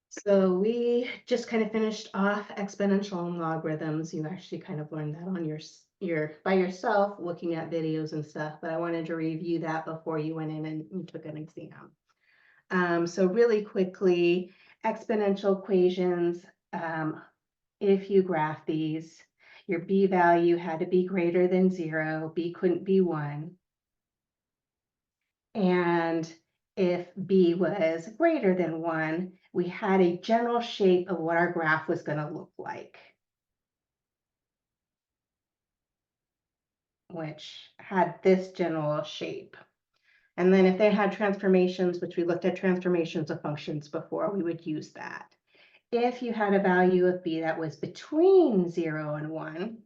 So we just kind of finished off exponential and logarithms. You actually kind of learned that on your by yourself looking at videos and stuff, but I wanted to review that before you went in and you took an exam. So really quickly, exponential equations, if you graph these, your b value had to be greater than 0, b couldn't be 1. And if b was greater than 1, we had a general shape of what our graph was going to look like, which had this general shape. And then if they had transformations, which we looked at transformations of functions before, we would use that. If you had a value of b that was between 0 and 1,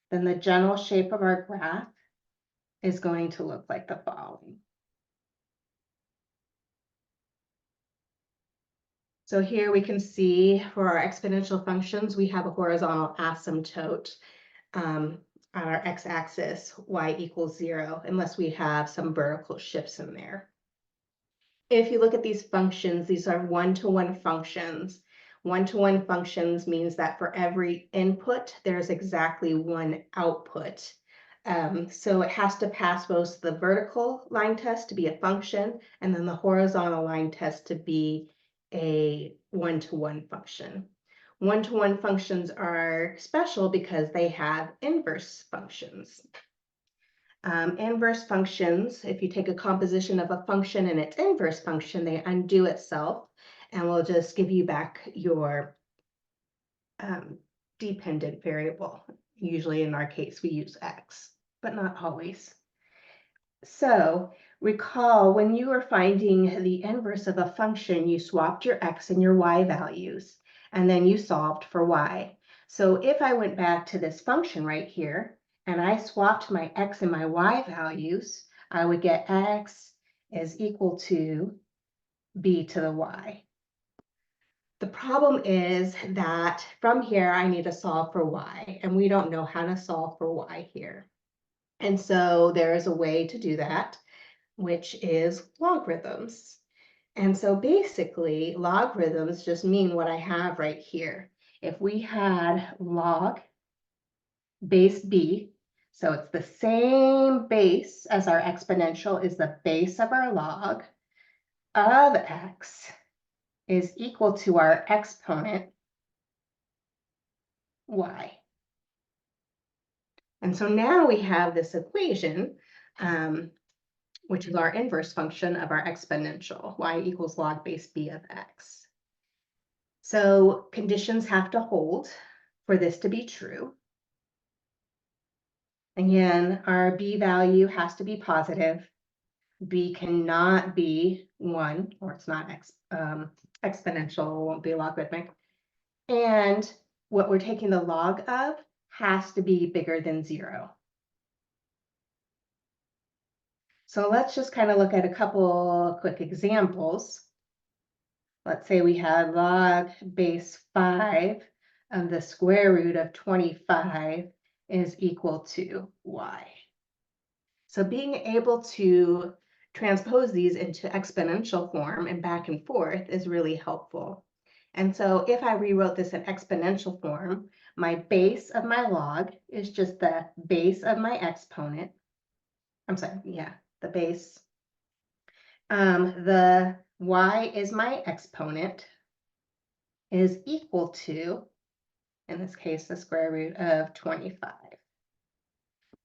then the general shape of our graph is going to look like the following. So here we can see for our exponential functions, we have a horizontal asymptote on our x-axis, y equals 0, unless we have some vertical shifts in there. If you look at these functions, these are one-to-one functions. One-to-one functions means that for every input, there's exactly one output. So it has to pass both the vertical line test to be a function, and then the horizontal line test to be a one-to-one function. One-to-one functions are special because they have inverse functions. Inverse functions, if you take a composition of a function and its inverse function, they undo itself and will just give you back your dependent variable. Usually in our case, we use x, but not always. So recall when you were finding the inverse of a function, you swapped your x and your y values, and then you solved for y. So if I went back to this function right here, and I swapped my x and my y values, I would get x is equal to b to the y. The problem is that from here, I need to solve for y, and we don't know how to solve for y here. And so there is a way to do that, which is logarithms. And so basically, logarithms just mean what I have right here. If we had log base b, so it's the same base as our exponential is the base of our log of x is equal to our exponent y. And so now we have this equation, which is our inverse function of our exponential, y equals log base b of x. So conditions have to hold for this to be true. Again, our b value has to be positive. B cannot be 1, or it's not exponential, won't be logarithmic. And what we're taking the log of has to be bigger than 0. So let's just kind of look at a couple quick examples. Let's say we had log base 5 of the square root of 25 is equal to y. So being able to transpose these into exponential form and back and forth is really helpful. And so if I rewrote this in exponential form, my base of my log is just the base of my exponent. I'm sorry, yeah, the base. The y is my exponent is equal to, in this case, the square root of 25.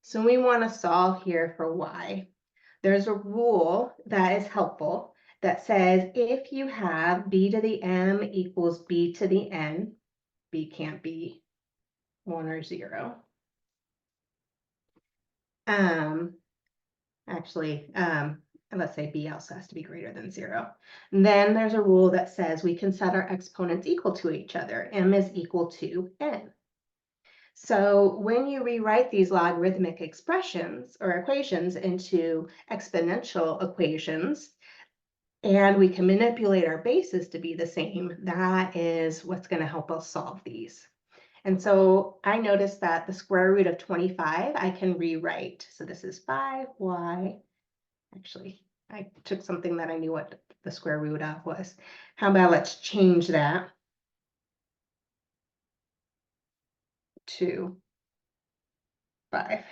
So we want to solve here for y. There's a rule that is helpful that says if you have b to the m equals b to the n, b can't be 1 or 0. Let's say b also has to be greater than 0. And then there's a rule that says we can set our exponents equal to each other. M is equal to n. So when you rewrite these logarithmic expressions or equations into exponential equations, and we can manipulate our bases to be the same, that is what's going to help us solve these. And so I noticed that the square root of 25, I can rewrite. So this is 5y. Actually, I took something that I knew what the square root of was. How about let's change that to 5.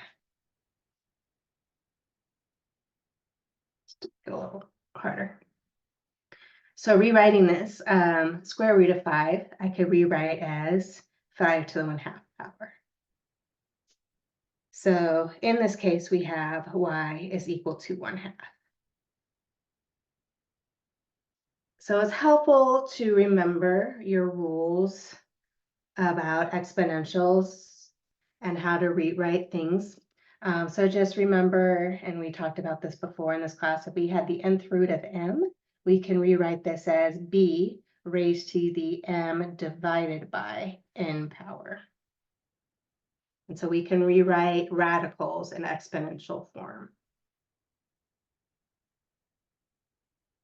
Just a little harder. So rewriting this, square root of 5, I could rewrite as 5 to the 1/2 power. So in this case, we have y is equal to 1/2. So it's helpful to remember your rules about exponentials and how to rewrite things. So just remember, and we talked about this before in this class, if we had the nth root of m, we can rewrite this as b raised to the m divided by n power. And so we can rewrite radicals in exponential form.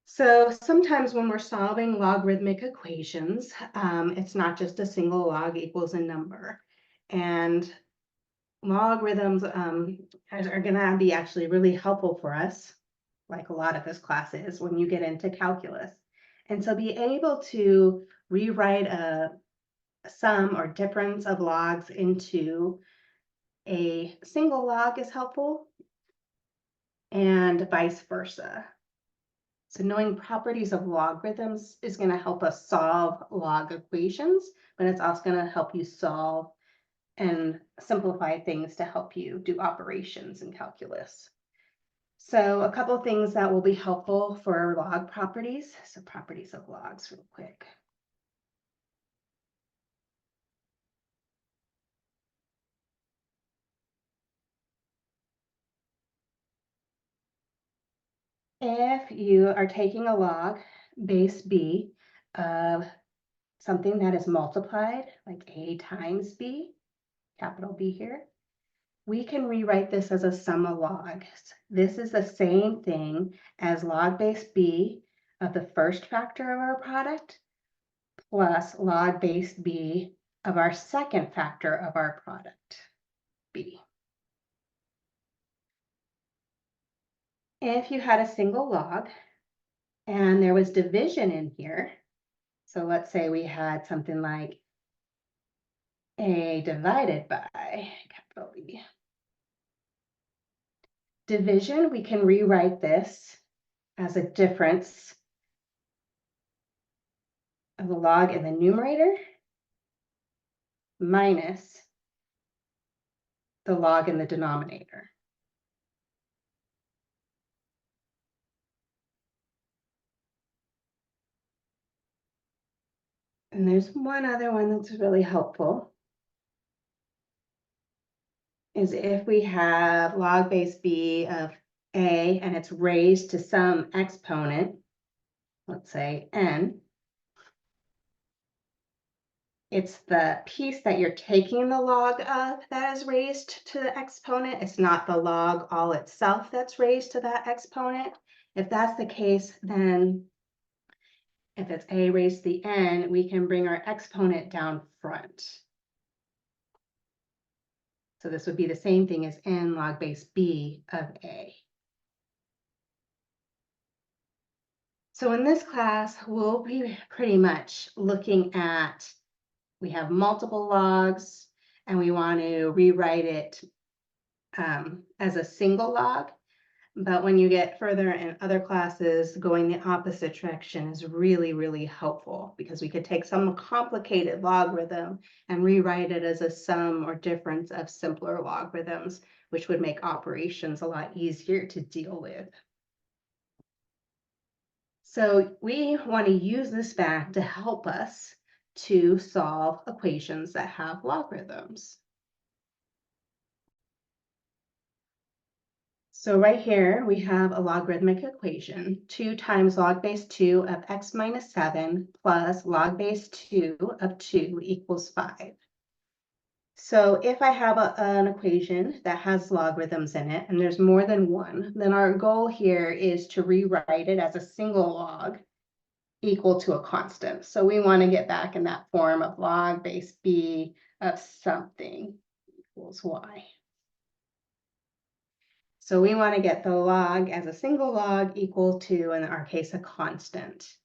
So sometimes when we're solving logarithmic equations, it's not just a single log equals a number. And logarithms are going to be actually really helpful for us, like a lot of this class is, when you get into calculus. And so being able to rewrite a sum or difference of logs into a single log is helpful, and vice versa. So knowing properties of logarithms is going to help us solve log equations, but it's also going to help you solve and simplify things to help you do operations in calculus. So a couple of things that will be helpful for log properties. So properties of logs real quick. If you are taking a log base b of something that is multiplied, like a times b, capital B here, we can rewrite this as a sum of logs. This is the same thing as log base b of the first factor of our product plus log base b of our second factor of our product, b. If you had a single log and there was division in here, so let's say we had something like a divided by, capital B. Division, we can rewrite this as a difference of the log in the numerator minus the log in the denominator. And there's one other one that's really helpful, is if we have log base b of a and it's raised to some exponent, let's say n, it's the piece that you're taking the log of that is raised to the exponent. It's not the log all itself that's raised to that exponent. If that's the case, then if it's a raised to the n, we can bring our exponent down front. So this would be the same thing as n log base b of a. So in this class, we'll be pretty much looking at, we have multiple logs and we want to rewrite it as a single log. But when you get further in other classes, going the opposite direction is really, really helpful, because we could take some complicated logarithm and rewrite it as a sum or difference of simpler logarithms, which would make operations a lot easier to deal with. So we want to use this fact to help us to solve equations that have logarithms. So right here, we have a logarithmic equation, 2 times log base 2 of x minus 7 plus log base 2 of 2 equals 5. So if I have an equation that has logarithms in it, and there's more than one, then our goal here is to rewrite it as a single log equal to a constant. So we want to get back in that form of log base b of something equals y. So we want to get the log as a single log equal to, in our case, a constant.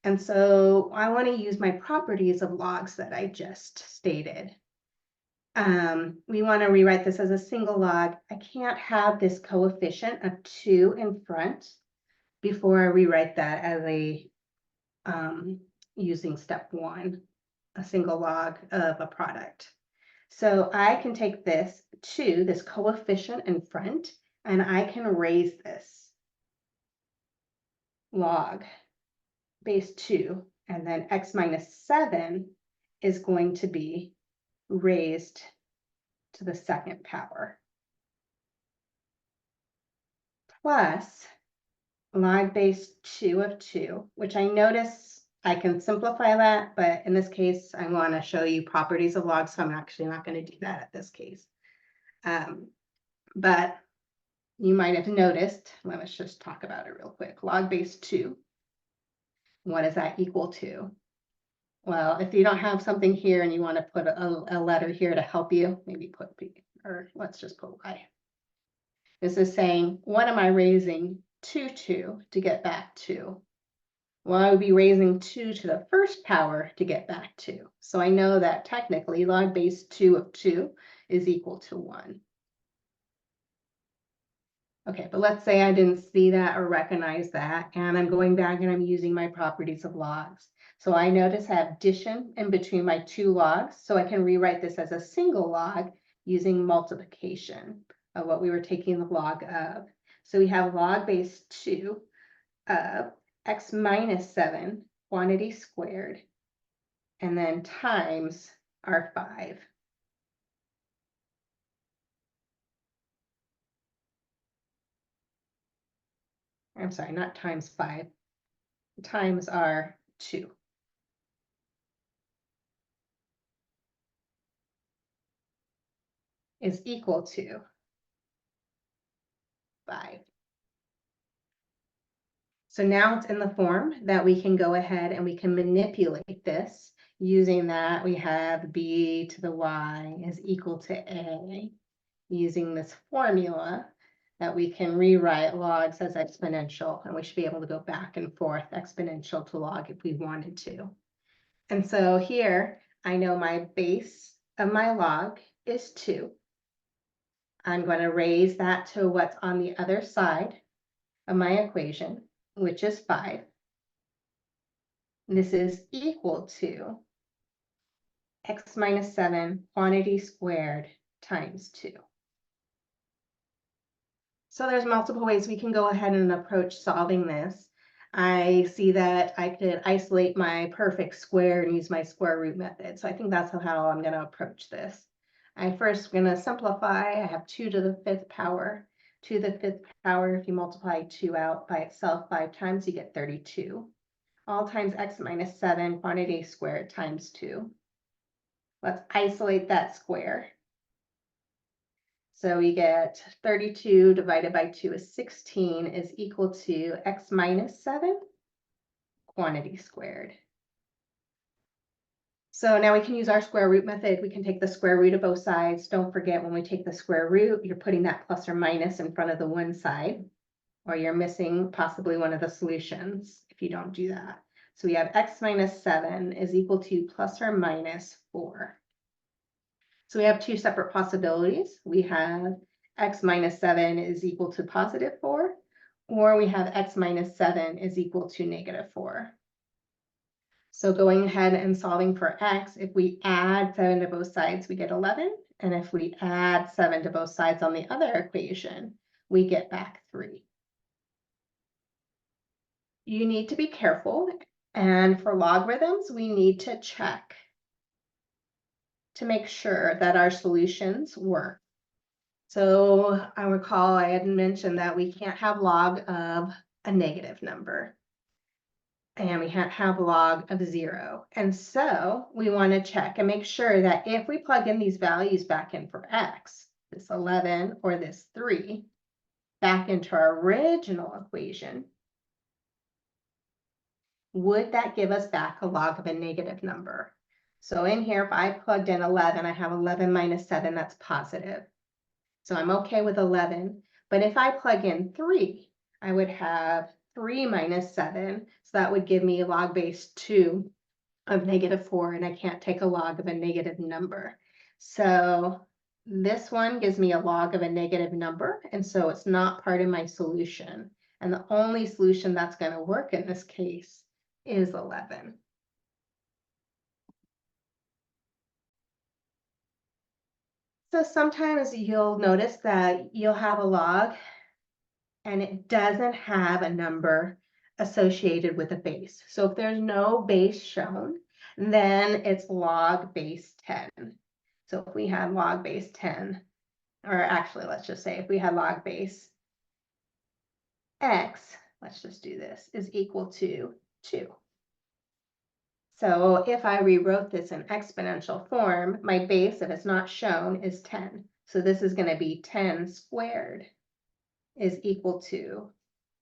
And so I want to use my properties of logs that I just stated. We want to rewrite this as a single log. I can't have this coefficient of 2 in front before I rewrite that as a using step 1, a single log of a product. So I can take this coefficient in front, and I can raise this log base 2, and then x minus 7 is going to be raised to the second power, plus log base 2 of 2, which I notice I can simplify that, but in this case, I want to show you properties of logs, so I'm actually not going to do that at this case. But you might have noticed, let's just talk about it real quick. Log base 2, what is that equal to? Well, if you don't have something here and you want to put a letter here to help you, maybe put P, or let's just put Y. This is saying, what am I raising 2 to get back to? Well, I would be raising 2 to the first power to get back to. So I know that technically log base 2 of 2 is equal to 1. Okay, but let's say I didn't see that or recognize that, and I'm going back and I'm using my properties of logs. So I notice I have addition in between my 2 logs, so I can rewrite this as a single log using multiplication of what we were taking the log of. So we have log base 2 of x minus 7 quantity squared, and then times our 5. I'm sorry, not times 5, times our 2. Is equal to 5. So now it's in the form that we can go ahead and we can manipulate this. Using that, we have b to the y is equal to a. Using this formula that we can rewrite logs as exponential, and we should be able to go back and forth exponential to log if we wanted to. And so here, I know my base of my log is 2. I'm going to raise that to what's on the other side of my equation, which is 5. This is equal to x minus 7 quantity squared times 2. So there's multiple ways we can go ahead and approach solving this. I see that I could isolate my perfect square and use my square root method. So I think that's how I'm going to approach this. I'm first going to simplify. I have 2 to the 5th power. 2 to the 5th power, if you multiply 2 out by itself 5 times, you get 32. All times x minus 7 quantity squared times 2. Let's isolate that square. So we get 32 divided by 2 is 16 is equal to x minus 7 quantity squared. So now we can use our square root method. We can take the square root of both sides. Don't forget, when we take the square root, you're putting that plus or minus in front of the one side, or you're missing possibly one of the solutions if you don't do that. So we have x minus 7 is equal to plus or minus 4. So we have 2 separate possibilities. We have x minus 7 is equal to positive 4, or we have x minus 7 is equal to negative 4. So going ahead and solving for x, if we add 7 to both sides, we get 11. And if we add 7 to both sides on the other equation, we get back 3. You need to be careful. And for logarithms, we need to check to make sure that our solutions work. So I recall I had mentioned that we can't have log of a negative number, and we can't have log of 0. And so we want to check and make sure that if we plug in these values back in for x, this 11 or this 3, back into our original equation, would that give us back a log of a negative number? So in here, if I plugged in 11, I have 11 minus 7, that's positive. So I'm okay with 11, But if I plug in 3, I would have 3 minus 7. So that would give me log base 2 of -4, and I can't take a log of a negative number. So this one gives me a log of a negative number, and so it's not part of my solution. And the only solution that's going to work in this case is 11. So sometimes you'll notice that you'll have a log and it doesn't have a number associated with a base. So if there's no base shown, then it's log base 10. So if we had log base 10, or actually, let's just say if we had log base x, let's just do this, is equal to 2. So if I rewrote this in exponential form, my base, if it's not shown, is 10. So this is going to be 10 squared is equal to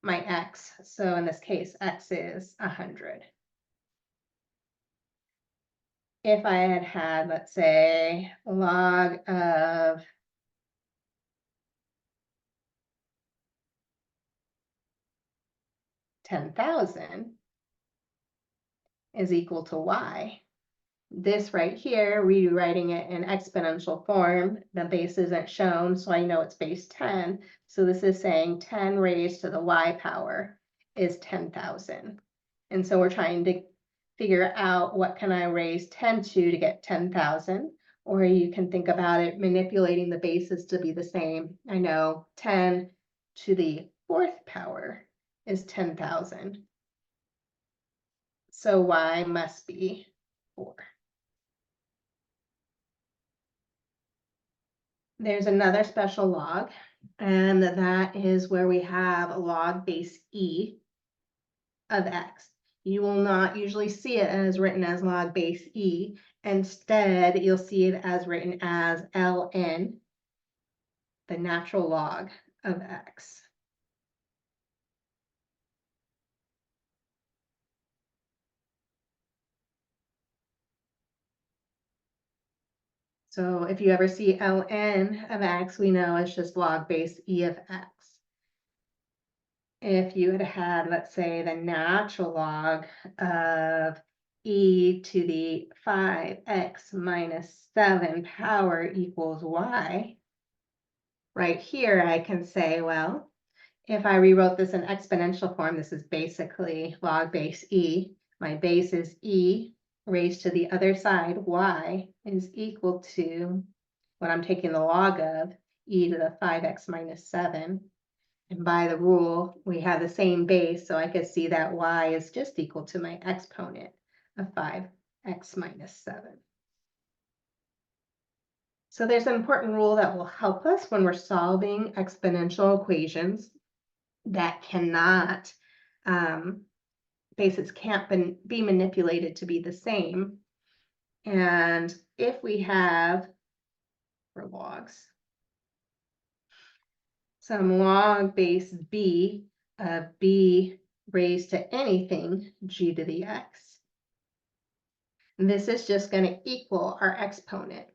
my x. So in this case, x is 100. If I had had, let's say, log of 10,000 is equal to y. This right here, rewriting it in exponential form, the base isn't shown, so I know it's base 10. So this is saying 10 raised to the y power is 10,000. And so we're trying to figure out what can I raise 10 to get 10,000. Or you can think about it manipulating the bases to be the same. I know 10 to the 4th power is 10,000. So y must be 4. There's another special log, and that is where we have a log base e of x. You will not usually see it as written as log base e. Instead, you'll see it as written as ln, the natural log of x. So if you ever see ln of x, we know it's just log base e of x. If you had had, let's say, the natural log of e to the 5x minus 7 power equals y, right here I can say, well, if I rewrote this in exponential form, this is basically log base e. My base is e raised to the other side, y, is equal to what I'm taking the log of, e to the 5x minus 7. And by the rule, we have the same base, so I could see that y is just equal to my exponent of 5x minus 7. So there's an important rule that will help us when we're solving exponential equations that cannot, bases can't be manipulated to be the same. And if we have, for logs, some log base b of b raised to anything, g to the x, this is just going to equal our exponent,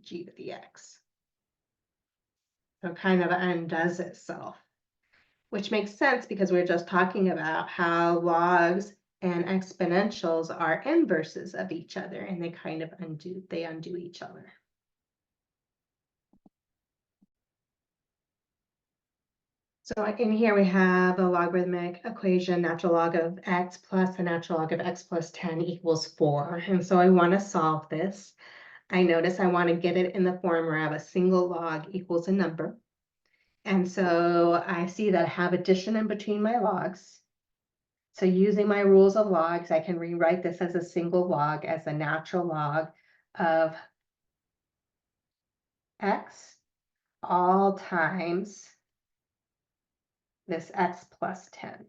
g to the x. So it kind of undoes itself, which makes sense because we're just talking about how logs and exponentials are inverses of each other, and they kind of undo each other. So in here we have a logarithmic equation, natural log of x plus a natural log of x plus 10 equals 4. And so I want to solve this. I notice I want to get it in the form where I have a single log equals a number. And so I see that I have addition in between my logs. So using my rules of logs, I can rewrite this as a single log as a natural log of x all times this x plus 10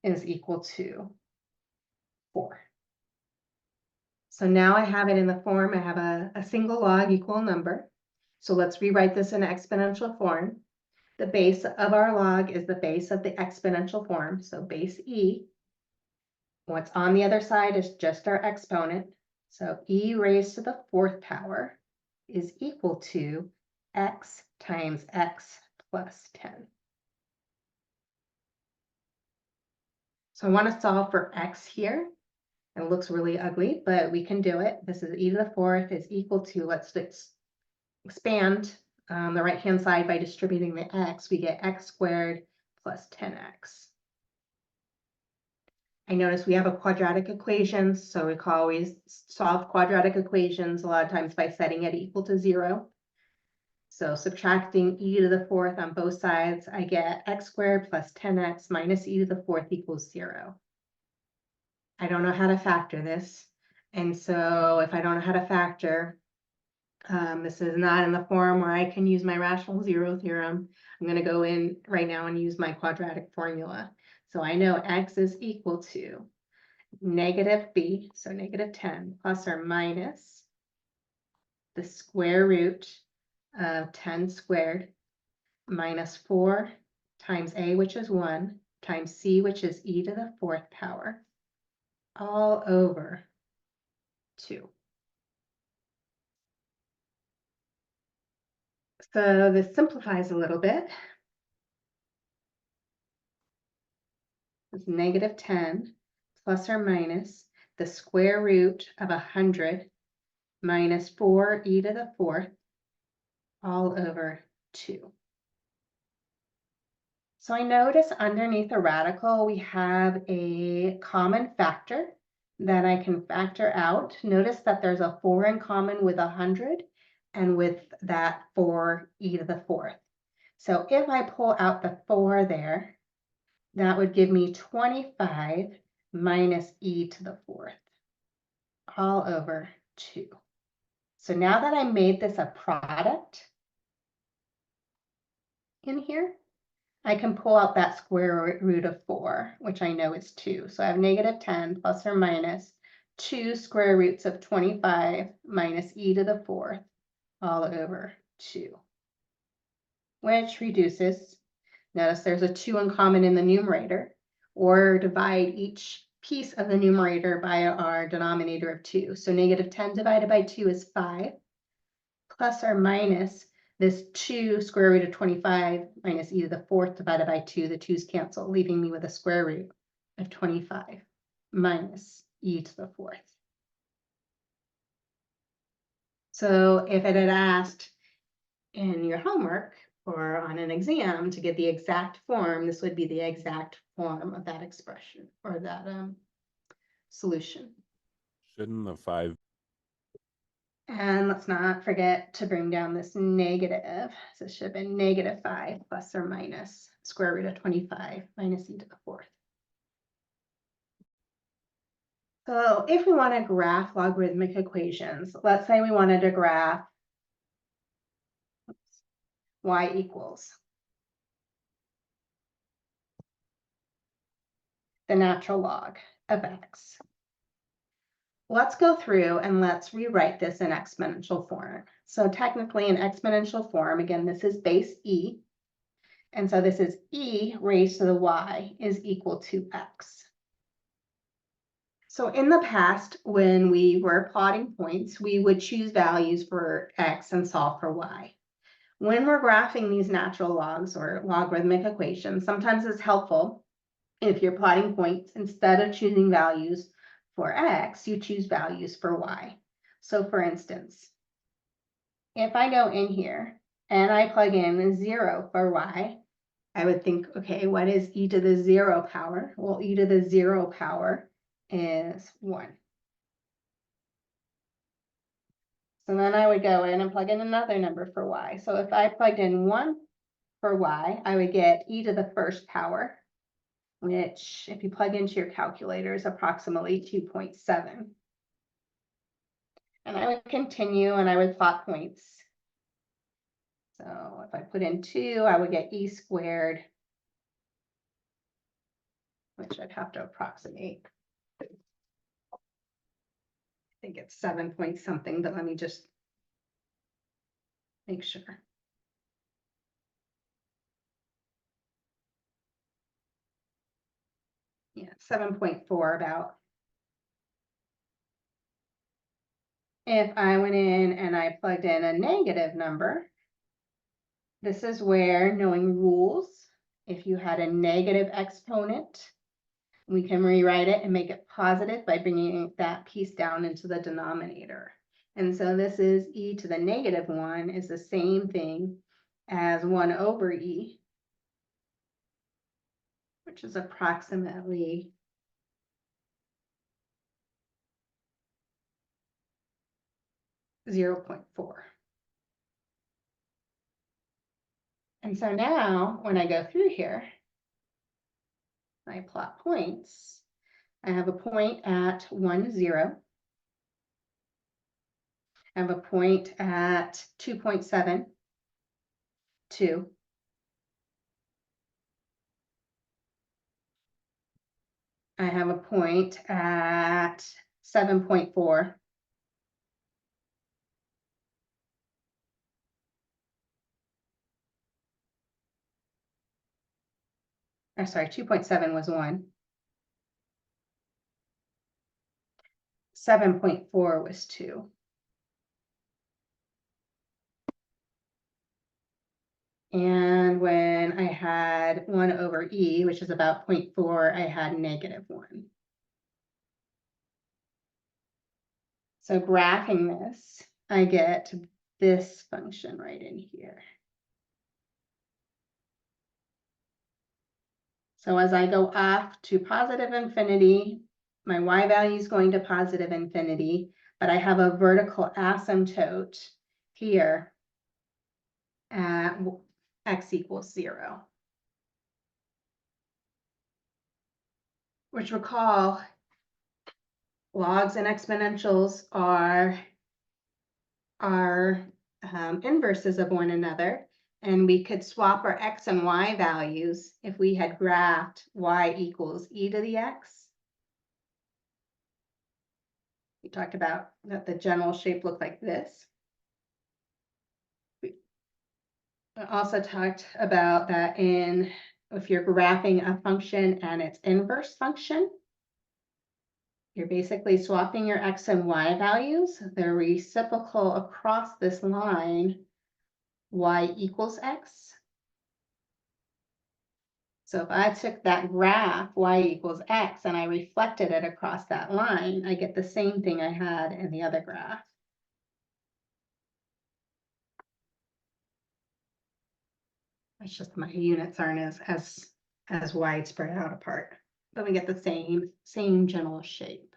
is equal to 4. So now I have it in the form, I have a single log equal number. So let's rewrite this in exponential form. The base of our log is the base of the exponential form, so base e. What's on the other side is just our exponent. So e raised to the 4th power is equal to x times x plus 10. So I want to solve for x here. It looks really ugly, but we can do it. This is e to the fourth is equal to, let's expand the right-hand side by distributing the x. We get x squared plus 10x. I notice we have a quadratic equation, so we can always solve quadratic equations a lot of times by setting it equal to 0. So subtracting e to the fourth on both sides, I get x squared plus 10x minus e to the fourth equals 0. I don't know how to factor this. And so if I don't know how to factor, this is not in the form where I can use my rational zero theorem. I'm going to go in right now and use my quadratic formula. So I know x is equal to negative b, so negative 10, plus or minus the square root of 10 squared minus 4 times a, which is 1, times c, which is e to the fourth power, all over 2. So this simplifies a little bit. It's negative 10 plus or minus the square root of 100 minus 4 e to the fourth all over 2. So I notice underneath a radical, we have a common factor that I can factor out. Notice that there's a 4 in common with 100 and with that 4 e to the fourth. So if I pull out the 4 there, that would give me 25 minus e to the fourth all over 2. So now that I made this a product in here, I can pull out that square root of 4, which I know is 2. So I have negative 10 plus or minus 2 square roots of 25 minus e to the fourth all over 2, which reduces. Notice there's a 2 in common in the numerator, or divide each piece of the numerator by our denominator of 2. So negative 10 divided by 2 is 5, plus or minus this 2 square root of 25 minus e to the fourth divided by 2. The 2's cancel, leaving me with a square root of 25 minus e to the fourth. So if it had asked in your homework or on an exam to get the exact form, this would be the exact form of that expression or that solution. Shouldn't the 5? And let's not forget to bring down this negative. So it should have been negative 5 plus or minus square root of 25 minus e to the fourth. So if we want to graph logarithmic equations, let's say we wanted to graph y equals the natural log of x. Let's go through and let's rewrite this in exponential form. So technically in exponential form, again, this is base e. And so this is e raised to the y is equal to x. So in the past, when we were plotting points, we would choose values for x and solve for y. When we're graphing these natural logs or logarithmic equations, sometimes it's helpful if you're plotting points, instead of choosing values for x, you choose values for y. So for instance, if I go in here and I plug in 0 for y, I would think, okay, what is e to the 0 power? Well, e to the 0 power is 1. So then I would go in and plug in another number for y. So if I plugged in 1 for y, I would get e to the first power, which if you plug into your calculator is approximately 2.7. And I would continue and I would plot points. So if I put in 2, I would get e squared, which I'd have to approximate. I think it's 7 point something, but let me just make sure. Yeah, 7.4 about. if I went in and I plugged in a negative number, this is where knowing rules, if you had a negative exponent, we can rewrite it and make it positive by bringing that piece down into the denominator. And so this is e to the negative 1 is the same thing as 1 over e, which is approximately 0.4. And so now when I go through here, I plot points. I have a point at 1, 0. I have a point at 2.7, 2. I have a point at 7.4. Or sorry, 2.7 was 1. 7.4 was 2. And when I had 1 over e, which is about 0.4, I had negative 1. So graphing this, I get this function right in here. So as I go off to positive infinity, my y value is going to positive infinity, but I have a vertical asymptote here at x equals 0. Which recall, logs and exponentials are inverses of one another, and we could swap our x and y values if we had graphed y equals e to the x. We talked about that the general shape looked like this. We also talked about that if you're graphing a function and its inverse function, you're basically swapping your x and y values. They're reciprocal across this line, y equals x. So if I took that graph, y equals x, and I reflected it across that line, I get the same thing I had in the other graph. It's just my units aren't as wide spread out apart, but we get the same general shape.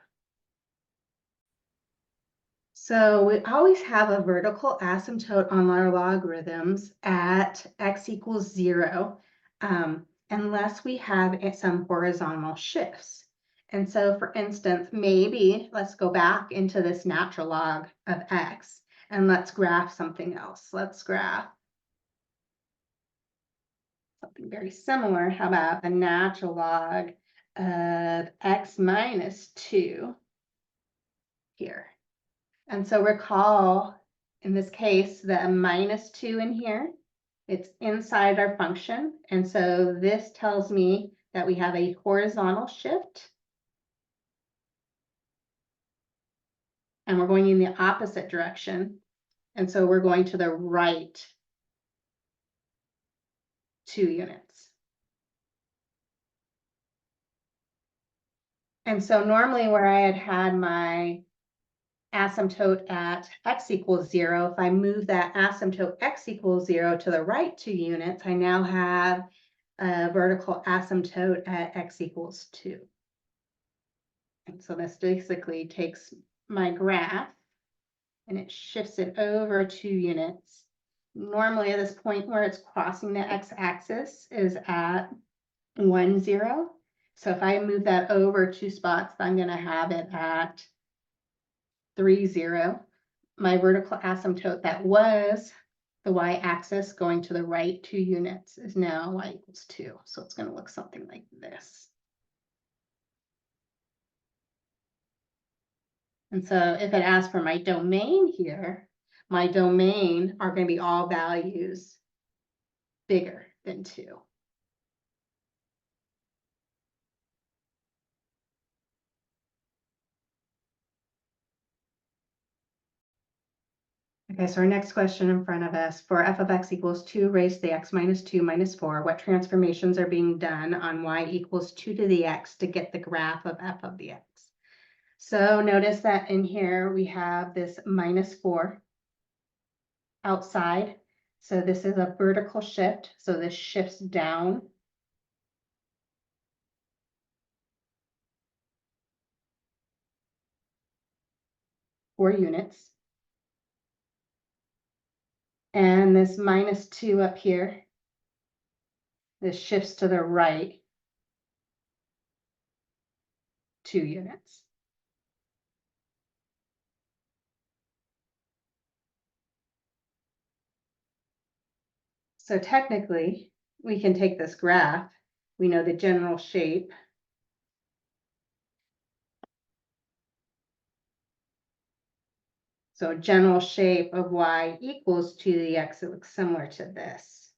So we always have a vertical asymptote on our logarithms at x equals 0, unless we have some horizontal shifts. And so for instance, maybe let's go back into this natural log of x and let's graph something else. Let's graph something very similar. How about a natural log of x minus 2 here? And so recall, in this case, the minus 2 in here, it's inside our function. And so this tells me that we have a horizontal shift. And we're going in the opposite direction. And so we're going to the right 2 units. And so normally where I had my asymptote at x equals 0, if I move that asymptote x equals 0 to the right 2 units, I now have a vertical asymptote at x equals 2. And so this basically takes my graph and it shifts it over 2 units. Normally at this point where it's crossing the x-axis is at 1, 0. So if I move that over 2 spots, I'm going to have it at 3, 0. My vertical asymptote that was the y-axis going to the right 2 units is now y equals 2. So it's going to look something like this. And so if it asks for my domain here, my domain are going to be all values bigger than 2. Okay, so our next question in front of us, for f of x equals 2 raised to the x minus 2 minus 4, what transformations are being done on y equals 2 to the x to get the graph of f of the x? So notice that in here we have this minus 4 outside. So this is a vertical shift. So this shifts down. Four units. And this minus 2 up here, this shifts to the right 2 units. So technically, we can take this graph. We know the general shape. So general shape of y equals 2 to the x, it looks similar to this.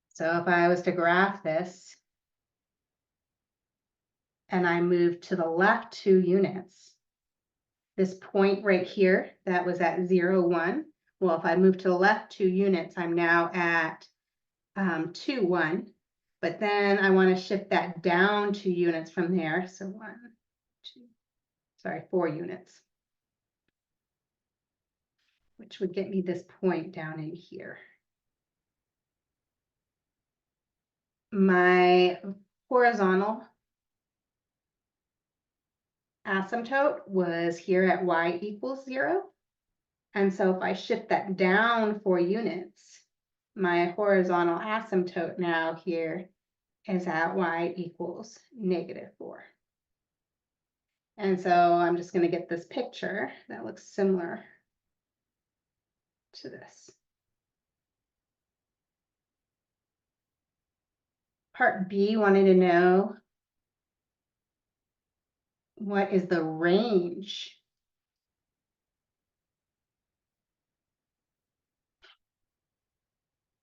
So if I was to graph this, and I move to the left 2 units, this point right here that was at 0, 1. Well, if I move to the left 2 units, I'm now at 2, 1. But then I want to shift that down 2 units from there. So 1, 2, sorry, 4 units, which would get me this point down in here. My horizontal asymptote was here at y equals 0. And so if I shift that down 4 units, my horizontal asymptote now here is at y equals -4. And so I'm just going to get this picture that looks similar to this. Part B wanted to know, what is the range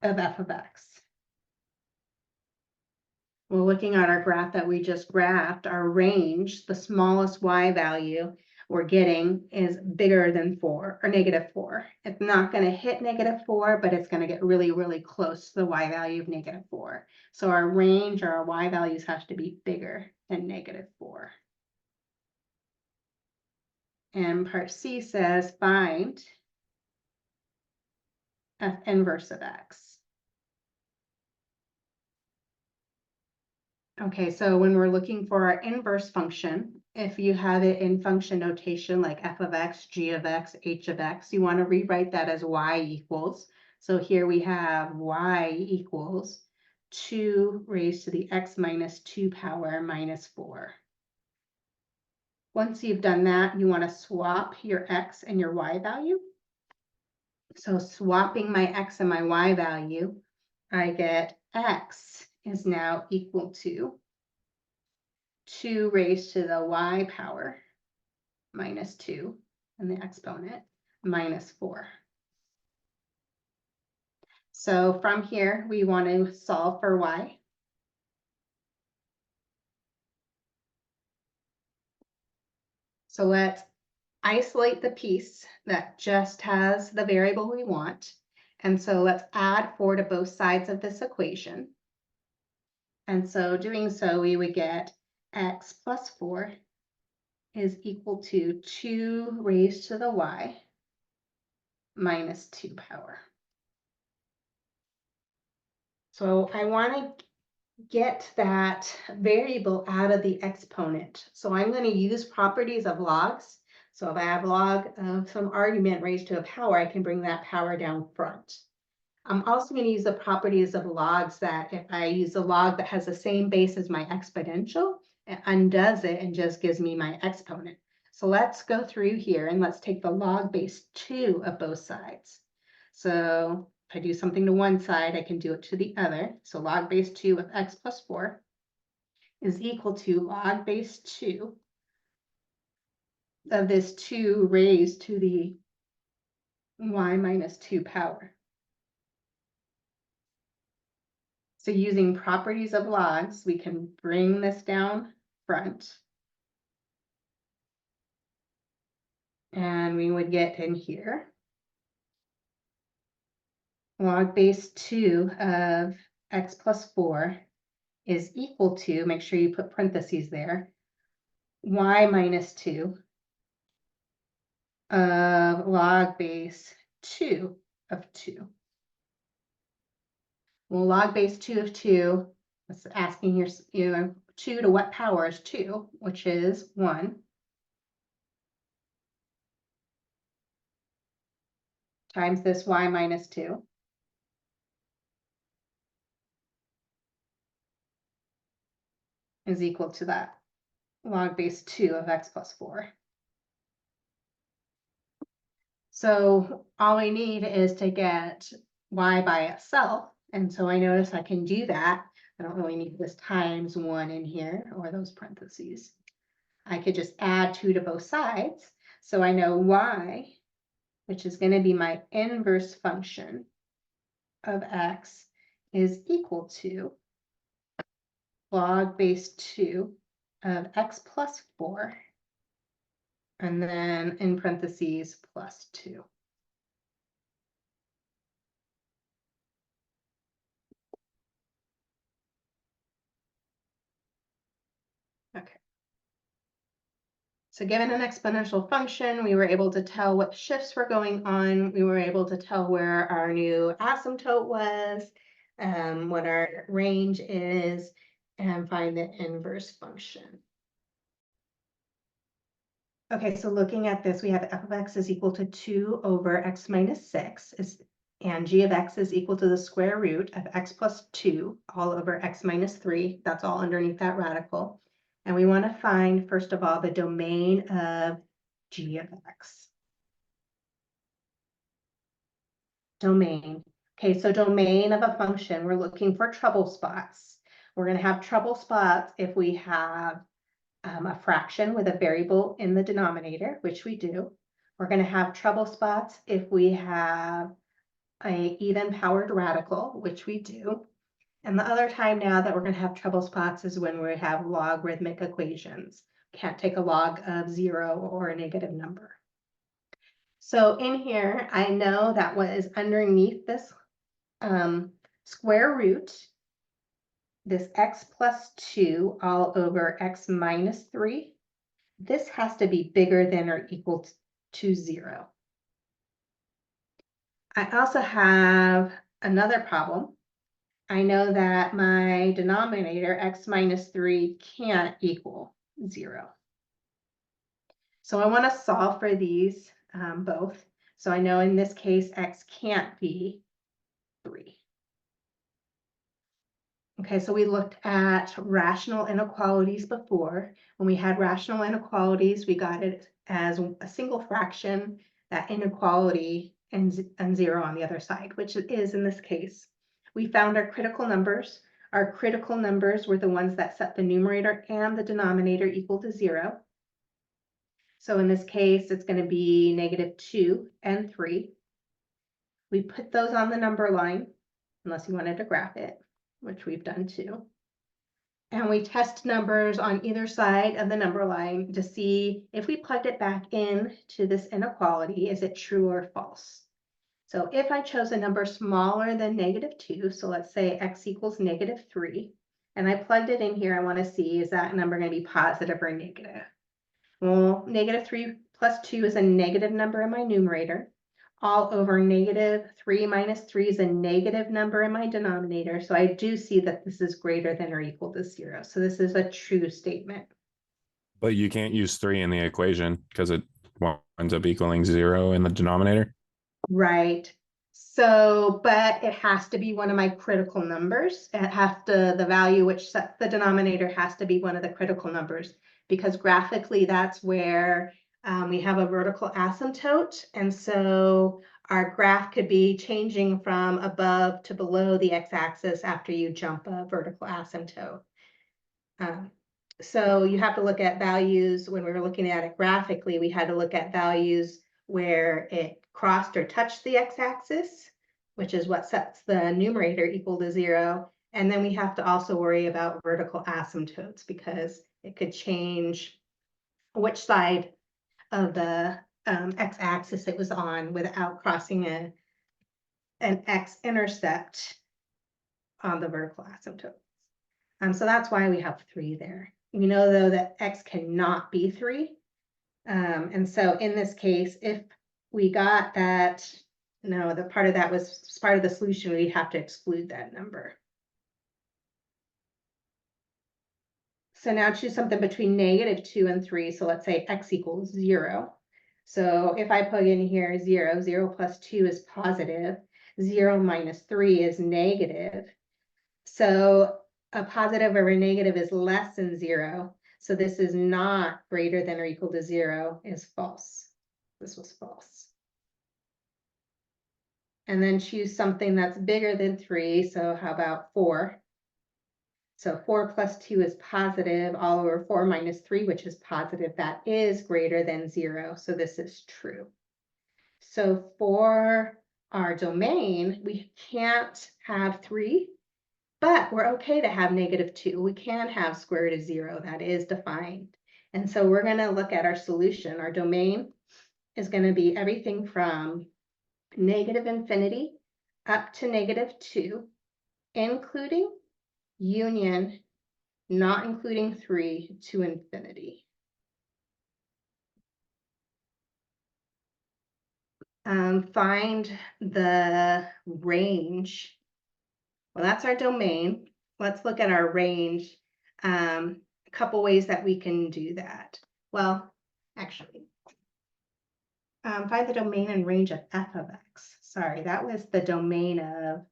of f of x? Well, looking at our graph that we just graphed, our range, the smallest y value we're getting is bigger than 4 or -4. It's not going to hit -4, but it's going to get really, really close to the y value of -4. So our range or our y values have to be bigger than -4. And part C says find f inverse of x. Okay, so when we're looking for our inverse function, if you have it in function notation like f of x, g of x, h of x, you want to rewrite that as y equals. So here we have y equals 2 raised to the x minus 2 power minus 4. Once you've done that, you want to swap your x and your y value. So swapping my x and my y value, I get x is now equal to 2 raised to the y power minus 2 and the exponent minus 4. So from here, we want to solve for y. So let's isolate the piece that just has the variable we want. And so let's add 4 to both sides of this equation. And so doing so, we would get x plus 4 is equal to 2 raised to the y minus 2 power. So I want to get that variable out of the exponent. So I'm going to use properties of logs. So if I have log of some argument raised to a power, I can bring that power down front. I'm also going to use the properties of logs that if I use a log that has the same base as my exponential, it undoes it and just gives me my exponent. So let's go through here and let's take the log base 2 of both sides. So if I do something to one side, I can do it to the other. So log base 2 of x plus 4 is equal to log base 2 of this 2 raised to the y minus 2 power. So using properties of logs, we can bring this down front. And we would get in here log base 2 of x plus 4 is equal to, make sure you put parentheses there, y minus 2 of log base 2 of 2. Well, log base 2 of 2, it's asking here, 2 to what power is 2, which is 1. Times this y minus 2. Is equal to that log base 2 of x plus 4. So all we need is to get y by itself. And so I notice I can do that. I don't really need this times 1 in here or those parentheses. I could just add 2 to both sides. So I know y, which is going to be my inverse function of x, is equal to log base 2 of x plus 4, and then in parentheses plus 2. Okay. So given an exponential function, we were able to tell what shifts were going on. We were able to tell where our new asymptote was, what our range is, and find the inverse function. Okay, so looking at this, we have f of x is equal to 2 over x minus 6, and g of x is equal to the square root of x plus 2 all over x minus 3. That's all underneath that radical. And we want to find, first of all, the domain of g of x. Domain. Okay, so domain of a function, we're looking for trouble spots. We're going to have trouble spots if we have a fraction with a variable in the denominator, which we do. We're going to have trouble spots if we have an even powered radical, which we do. And the other time now that we're going to have trouble spots is when we have logarithmic equations. Can't take a log of 0 or a negative number. So in here, I know that what is underneath this square root, this x plus 2 all over x minus 3, this has to be bigger than or equal to 0. I also have another problem. I know that my denominator, x minus 3, can't equal 0. So I want to solve for these both. So I know in this case, x can't be 3. Okay, so we looked at rational inequalities before. When we had rational inequalities, we got it as a single fraction, that inequality and 0 on the other side, which it is in this case. We found our critical numbers. Our critical numbers were the ones that set the numerator and the denominator equal to 0. So in this case, it's going to be -2 and 3. We put those on the number line, unless you wanted to graph it, which we've done too. And we test numbers on either side of the number line to see if we plugged it back in to this inequality, is it true or false? So if I chose a number smaller than -2, so let's say x equals -3, and I plugged it in here, I want to see, is that number going to be positive or negative? Well, -3 plus 2 is a negative number in my numerator. All over -3 minus 3 is a negative number in my denominator. So I do see that this is greater than or equal to 0. So this is a true statement. But you can't use 3 in the equation because it winds up equaling 0 in the denominator. Right. So, but it has to be one of my critical numbers. It has to, the value which sets the denominator has to be one of the critical numbers, because graphically that's where we have a vertical asymptote. And so our graph could be changing from above to below the x-axis after you jump a vertical asymptote. So you have to look at values. When we were looking at it graphically, we had to look at values where it crossed or touched the x-axis, which is what sets the numerator equal to 0. And then we have to also worry about vertical asymptotes, because it could change which side of the x-axis it was on without crossing an x-intercept on the vertical asymptote. So that's why we have 3 there. We know though that x cannot be 3. And so in this case, if we got that, no, the part of that was part of the solution, we'd have to exclude that number. So now choose something between -2 and 3. So let's say x equals 0. So if I put in here 0, 0 plus 2 is positive, 0 minus 3 is negative. So a positive or a negative is less than 0. So this is not greater than or equal to 0 is false. This was false. And then choose something that's bigger than 3. So how about 4? So 4 plus 2 is positive, all over 4 minus 3, which is positive. That is greater than 0. So this is true. So for our domain, we can't have 3, but we're okay to have -2. We can have square root of 0. That is defined. And so we're going to look at our solution. Our domain is going to be everything from -infinity up to -2, including union, not including 3 to infinity. Find the range. Well, that's our domain. Let's look at our range. A couple ways that we can do that. Well, actually, find the domain and range of f of x. Sorry, that was the domain of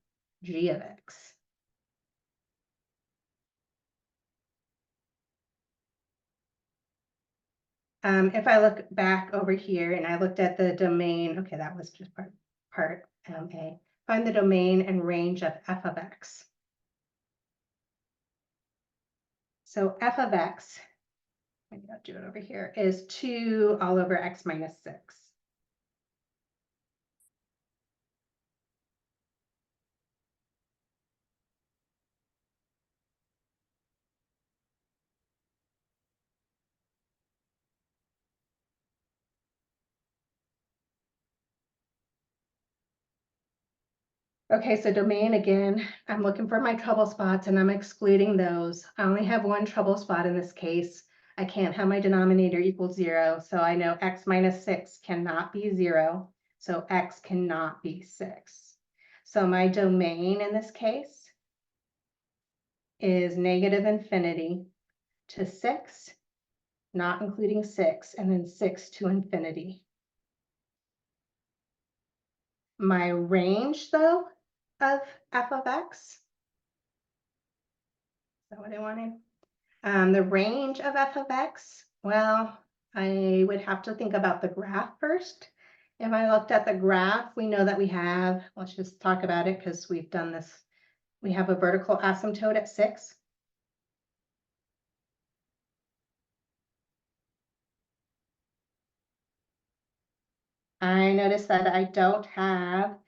g of x. If I look back over here and I looked at the domain, okay, that was just part A. Find the domain and range of f of x. So f of x, maybe I'll do it over here, is 2 all over x minus 6. Okay, so domain again, I'm looking for my trouble spots and I'm excluding those. I only have one trouble spot in this case. I can't have my denominator equal 0, so I know x minus 6 cannot be 0, so x cannot be 6. So my domain in this case is -infinity to 6, not including 6, and then 6 to infinity. My range, though, of f of x, is that what I wanted? The range of f of x, well, I would have to think about the graph first. If I looked at the graph, we know that we have, let's just talk about it because we've done this. We have a vertical asymptote at 6. I notice that I don't have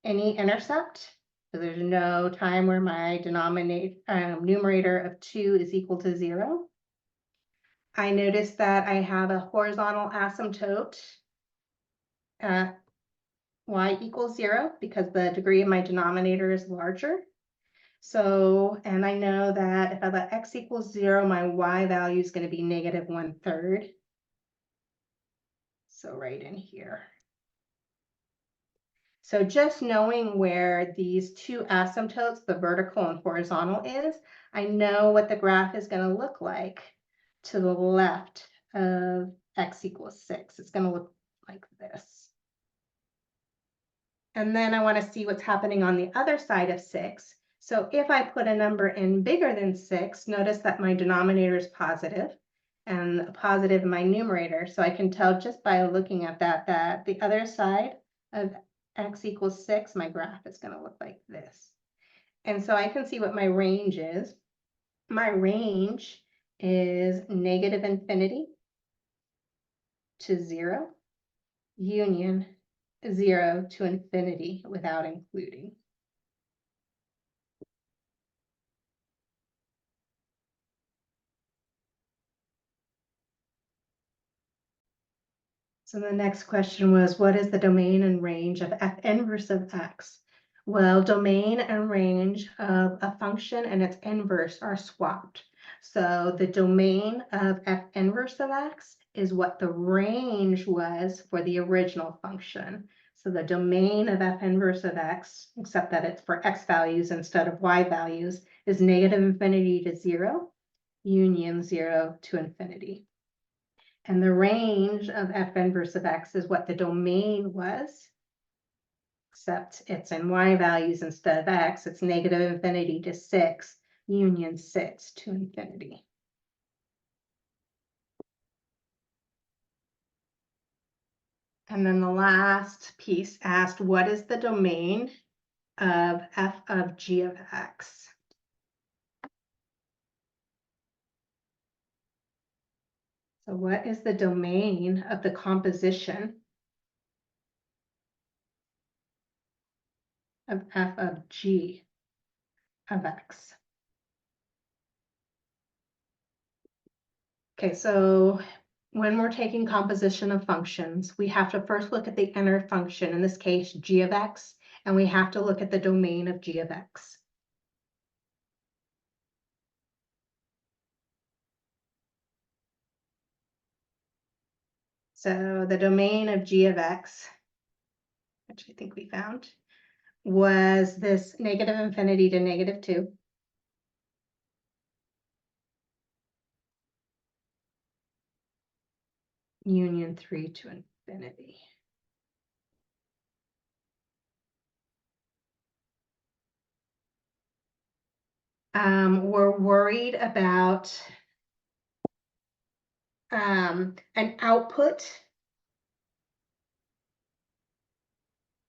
any intercept. So there's no time where my numerator of 2 is equal to 0. I notice that I have a horizontal asymptote at y equals 0 because the degree of my denominator is larger. So, and I know that if I let x equals 0, my y value is going to be -1/3. So right in here. So just knowing where these two asymptotes, the vertical and horizontal is, I know what the graph is going to look like to the left of x equals 6. It's going to look like this. And then I want to see what's happening on the other side of 6. So if I put a number in bigger than 6, notice that my denominator is positive and a positive in my numerator. So I can tell just by looking at that the other side of x equals 6, my graph is going to look like this. And so I can see what my range is. My range is -infinity to 0, union 0 to infinity without including. So the next question was, what is the domain and range of f inverse of x? Well, domain and range of a function and its inverse are swapped. So the domain of f inverse of x is what the range was for the original function. So the domain of f inverse of x, except that it's for x values instead of y values, is negative infinity to 0, union 0 to infinity. And the range of f inverse of x is what the domain was, except it's in y values instead of x. It's negative infinity to 6, union 6 to infinity. And then the last piece asked, what is the domain of f of g of x? So what is the domain of the composition of f of g of x? Okay, so when we're taking composition of functions, we have to first look at the inner function, in this case, g of x, and we have to look at the domain of g of x. So the domain of g of x, which I think we found, was this negative infinity to negative 2. Union 3 to infinity. We're worried about an output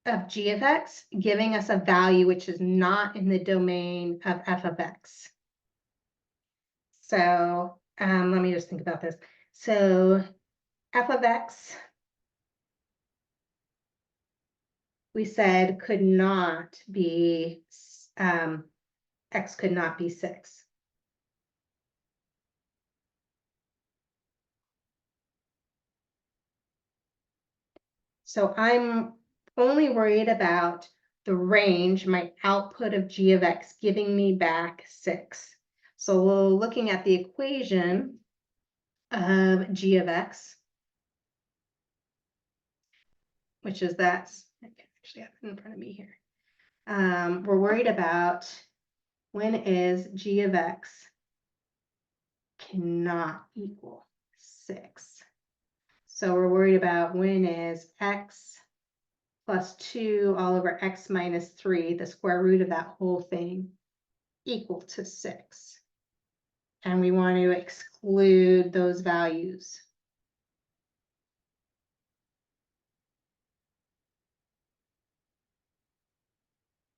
of g of x giving us a value which is not in the domain of f of x. So let me just think about this. So f of x, we said could not be, x could not be 6. So I'm only worried about the range, my output of g of x giving me back 6. So we're looking at the equation of g of x, which is that, I can actually have it in front of me here. We're worried about when is g of x cannot equal 6. So we're worried about when is x plus 2 all over x minus 3, the square root of that whole thing, equal to 6. And we want to exclude those values.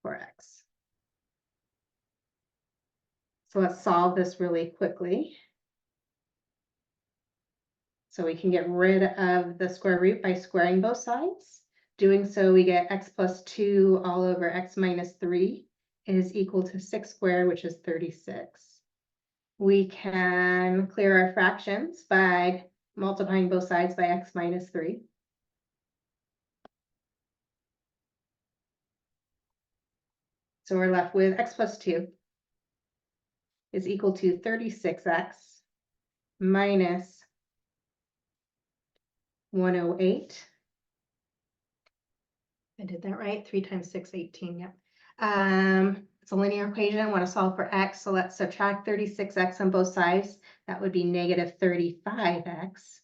For x. So let's solve this really quickly. So we can get rid of the square root by squaring both sides. Doing so, we get x plus 2 all over x minus 3 is equal to 6 squared, which is 36. We can clear our fractions by multiplying both sides by x minus 3. So we're left with x plus 2 is equal to 36x minus 108. I did that right. 3 times 6, 18. Yep. It's a linear equation. I want to solve for x. So let's subtract 36x on both sides. That would be negative 35x.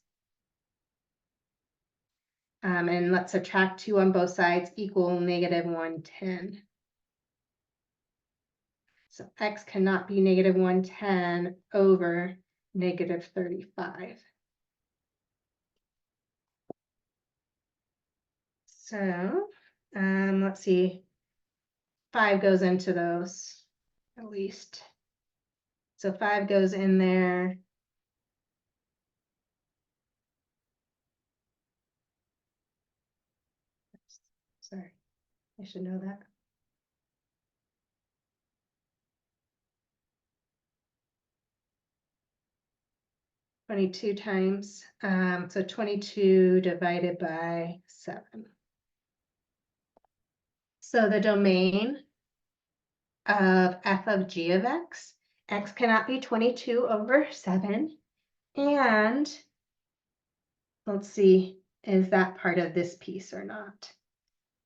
And let's subtract 2 on both sides, equal negative 110. So x cannot be negative 110 over negative 35. So let's see. 5 goes into those, at least. So 5 goes in there. Sorry, I should know that. 22 times, so 22 divided by 7. So the domain of f of g of x cannot be 22 over 7, and let's see, is that part of this piece or not?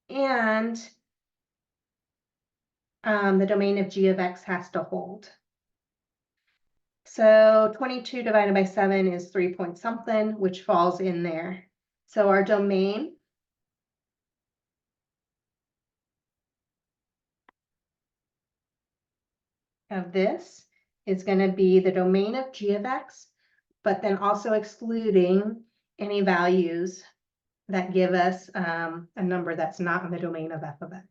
And the domain of g of x has to hold. So 22 divided by 7 is 3 point something, which falls in there. So our domain of this is going to be the domain of g of x, but then also excluding any values that give us a number that's not in the domain of f of x.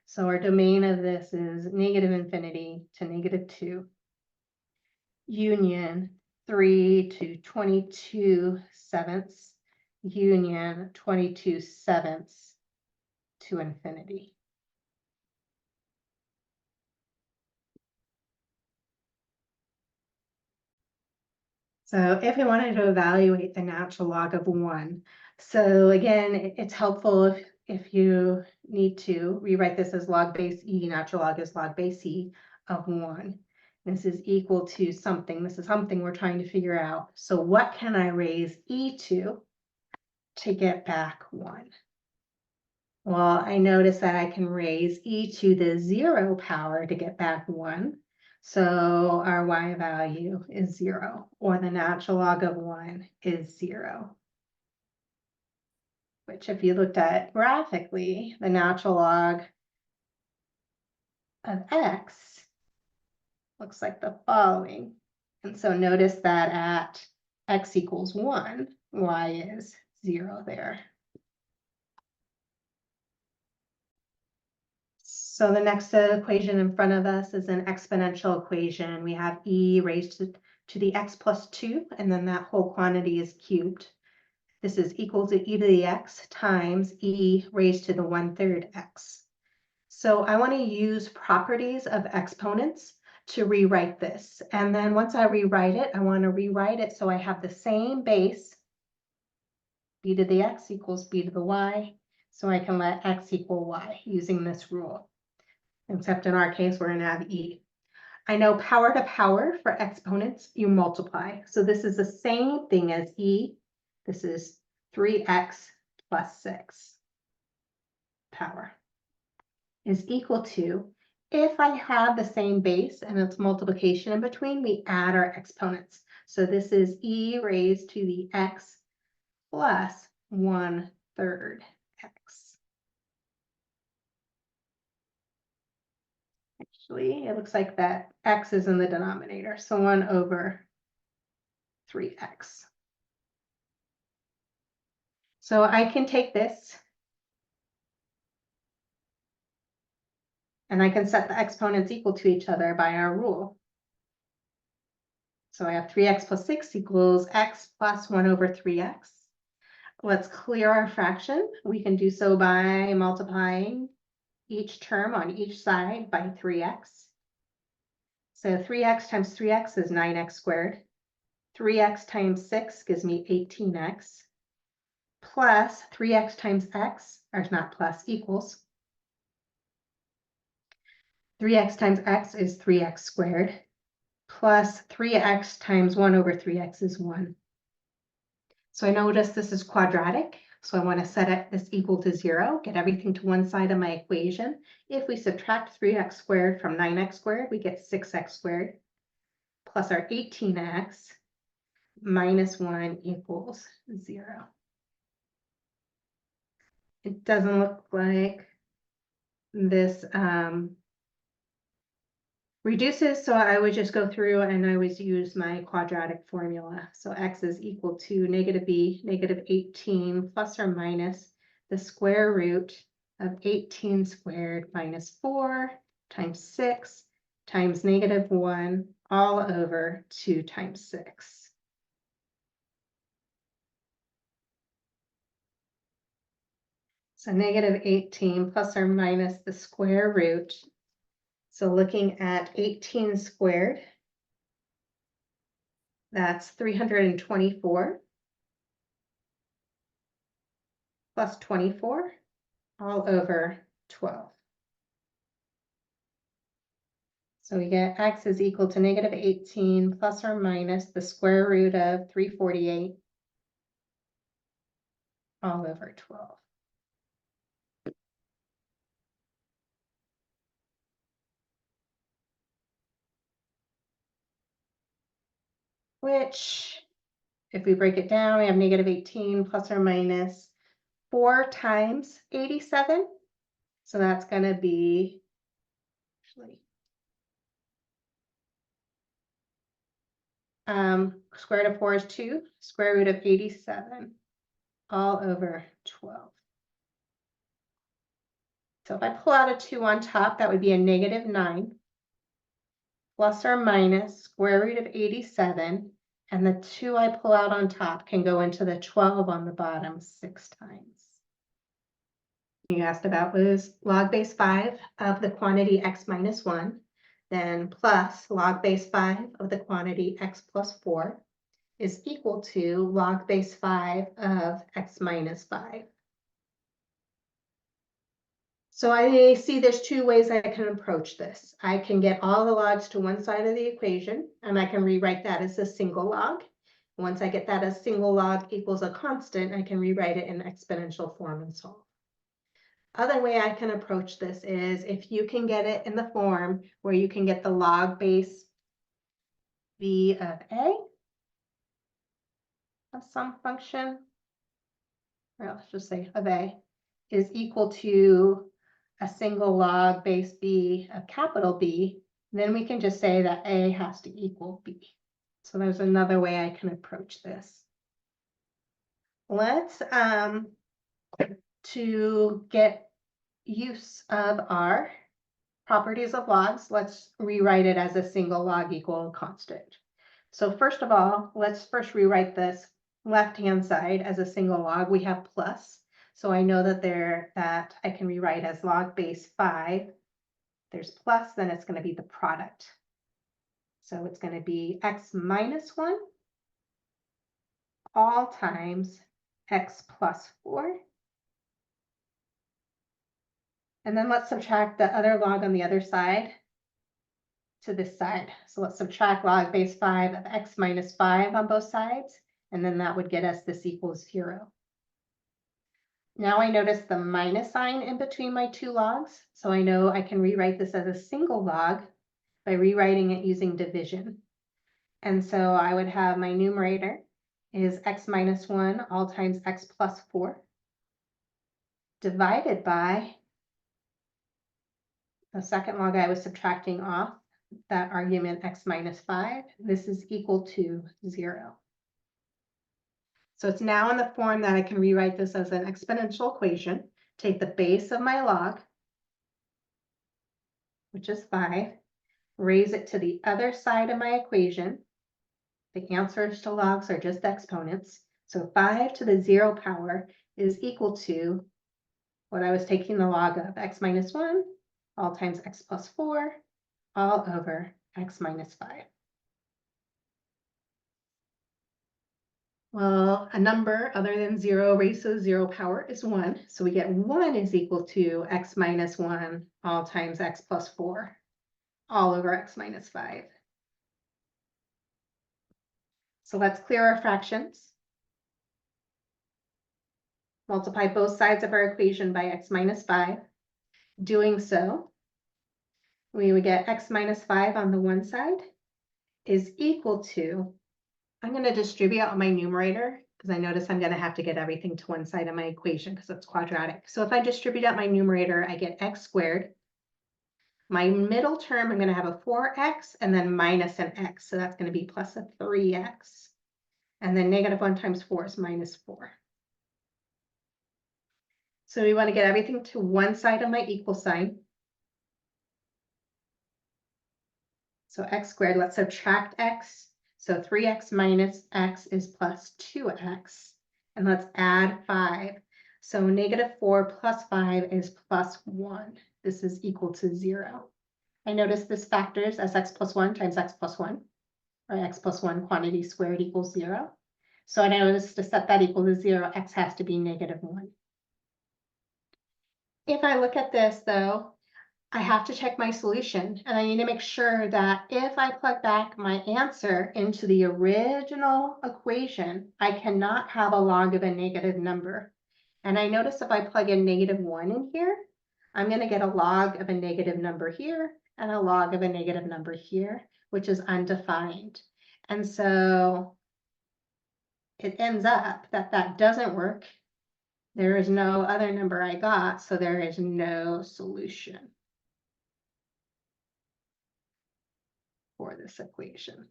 So our domain of this is negative infinity to negative 2, union 3 to 22 sevenths, union 22 sevenths to infinity. So if we wanted to evaluate the natural log of 1, so again, it's helpful if you need to rewrite this as log base e, natural log is log base e of 1. This is equal to something. This is something we're trying to figure out. So what can I raise e to get back 1? Well, I notice that I can raise e to the 0 power to get back 1. So our y value is 0, or the natural log of 1 is 0. Which if you looked at graphically, the natural log of x looks like the following. And so notice that at x equals 1, y is 0 there. So the next equation in front of us is an exponential equation. We have e raised to the x plus 2, and then that whole quantity is cubed. This is equal to e to the x times e raised to the 1/3 x. So I want to use properties of exponents to rewrite this. And then once I rewrite it, I want to rewrite it so I have the same base, b to the x equals b to the y, so I can let x equal y using this rule. Except in our case, we're going to have e. I know power to power for exponents, you multiply. So this is the same thing as e. This is 3x plus 6 power is equal to, if I have the same base and it's multiplication in between, we add our exponents. So this is e raised to the x plus 1/3 x. Actually, it looks like that x is in the denominator, so 1/3x. So I can take this and I can set the exponents equal to each other by our rule. So I have 3x plus 6 equals x plus 1/3x. Let's clear our fraction. We can do so by multiplying each term on each side by 3x. So 3x times 3x is 9x squared. 3x times 6 gives me 18x. Plus 3x times x, or not plus, equals 3x times x is 3x squared. Plus 3x times 1/3x is 1. So I notice this is quadratic. So I want to set this equal to 0, get everything to one side of my equation. If we subtract 3x squared from 9x squared, we get 6x squared plus our 18x minus 1 equals 0. It doesn't look like this reduces, so I would just go through and I would use my quadratic formula. So x is equal to negative b, negative 18 plus or minus the square root of 18 squared minus 4 times 6 times negative 1 all over 2 times 6. So negative 18 plus or minus the square root. So looking at 18 squared That's 324 plus 24 all over 12. So we get x is equal to negative 18 plus or minus the square root of 348 all over 12. Which, if we break it down, we have negative 18 plus or minus 4 times 87. So that's going to be, actually, square root of 4 is 2, square root of 87 all over 12. So if I pull out a 2 on top, that would be a negative 9 plus or minus square root of 87. And the 2 I pull out on top can go into the 12 on the bottom 6 times. You asked about was log base 5 of the quantity x minus 1, then plus log base 5 of the quantity x plus 4 is equal to log base 5 of x minus 5. So I see there's 2 ways I can approach this. I can get all the logs to one side of the equation, and I can rewrite that as a single log. Once I get that as single log equals a constant, I can rewrite it in exponential form and solve. Other way I can approach this is if you can get it in the form where you can get the log base b of a of some function, or let's just say of a, is equal to a single log base b of capital B, then we can just say that a has to equal b. So there's another way I can approach this. Let's, to get use of our properties of logs, let's rewrite it as a single log equal constant. So first of all, let's first rewrite this left-hand side as a single log. We have plus. So I know that I can rewrite as log base 5. There's plus, then it's going to be the product. So it's going to be x minus 1 all times x plus 4. And then let's subtract the other log on the other side to this side. So let's subtract log base 5 of x minus 5 on both sides. And then that would get us this equals 0. Now I notice the minus sign in between my 2 logs. So I know I can rewrite this as a single log by rewriting it using division. And so I would have my numerator is x minus 1 all times x plus 4 divided by the second log I was subtracting off, that argument x minus 5. This is equal to 0. So it's now in the form that I can rewrite this as an exponential equation. Take the base of my log, which is 5, raise it to the other side of my equation. The answers to logs are just exponents. So 5 to the 0 power is equal to what I was taking the log of, x minus 1 all times x plus 4 all over x minus 5. Well, a number other than 0 raised to the 0 power is 1. So we get 1 is equal to x minus 1 all times x plus 4 all over x minus 5. So let's clear our fractions. Multiply both sides of our equation by x minus 5. Doing so, we would get x minus 5 on the one side is equal to, I'm going to distribute out my numerator because I notice I'm going to have to get everything to one side of my equation because it's quadratic. So if I distribute out my numerator, I get x squared. My middle term, I'm going to have a 4x and then minus an x. So that's going to be plus a 3x. And then negative 1 times 4 is minus 4. So we want to get everything to one side of my equal sign. So x squared, let's subtract x. So 3x minus x is plus 2x. And let's add 5. So negative 4 plus 5 is plus 1. This is equal to 0. I notice this factors as x plus 1 times x plus 1. or x plus 1 quantity squared equals 0. So I notice to set that equal to 0, x has to be -1. If I look at this, though, I have to check my solution, and I need to make sure that if I plug back my answer into the original equation, I cannot have a log of a negative number. And I notice if I plug in -1 in here, I'm going to get a log of a negative number here and a log of a negative number here, which is undefined. And so it ends up that that doesn't work. There is no other number I got, so there is no solution for this equation.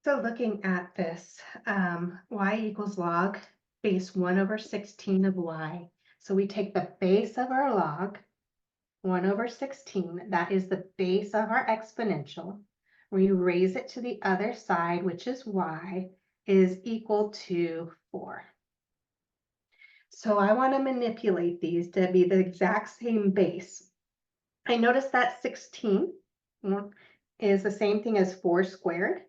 So looking at this, y equals log base 1/16 of y. So we take the base of our log, 1/16, that is the base of our exponential. We raise it to the other side, which is y, is equal to 4. So I want to manipulate these to be the exact same base. I notice that 16 is the same thing as 4 squared.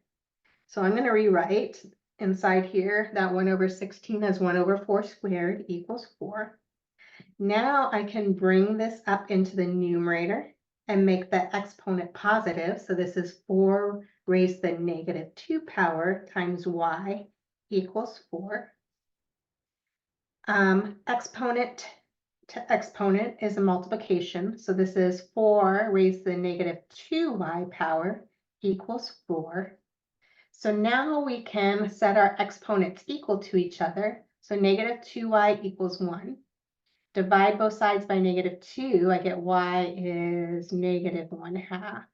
So I'm going to rewrite inside here that 1/16 as 1/4 squared equals 4. Now I can bring this up into the numerator and make the exponent positive. So this is 4 raised to the -2 power times y equals 4. Exponent to exponent is a multiplication. So this is 4 raised to the -2y power equals 4. So now we can set our exponents equal to each other. So -2y equals 1. Divide both sides by -2, I get y is -1/2.